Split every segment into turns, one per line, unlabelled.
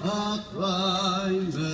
alignment.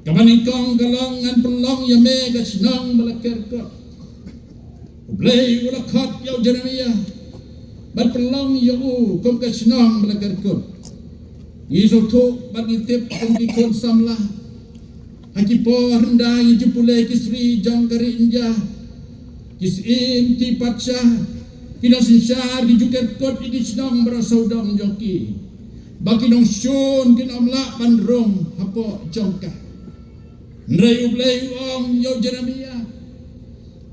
Kamanikong galongan pelong yame gasnong balakerkot. Play ulakot yaw Jeremia. Bat pelong yaw kong gasnong balakerkot. Iso to bat ngitip kong dikon samlah. Haki po rendah yujupule kisri jangkari inja. Kisim ti patsa. Kinasinsar di jukerkot igisnong berasaudang joki. Baki nong syun kinamla bandrong hapo jongka. Nrayu blayu ong yaw Jeremia.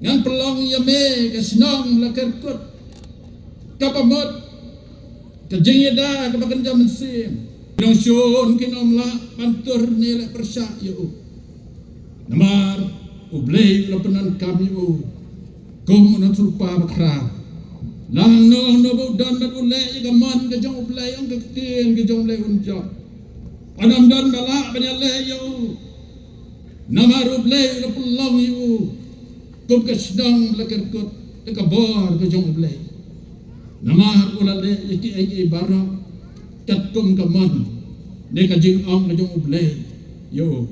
Ngan pelong yame kasnong lakerkot. Kapamot kajing yada kapakan jaman sim. Nosion kinomla pantur nilai persa yo. Namar ublay lapanan kami yo. Kum na sulpa bakra. Nang no dan ulay gaman ka jong ublay ang kaktin ka jong lay unja. Anam dan bala banyalay yo. Namar ublay lapulong yo. Kum ka sedang lakerkot kabor ka jong ublay. Namar ulale iki ay bara kat kum kaman ne ka jing ang ka jong ublay yo.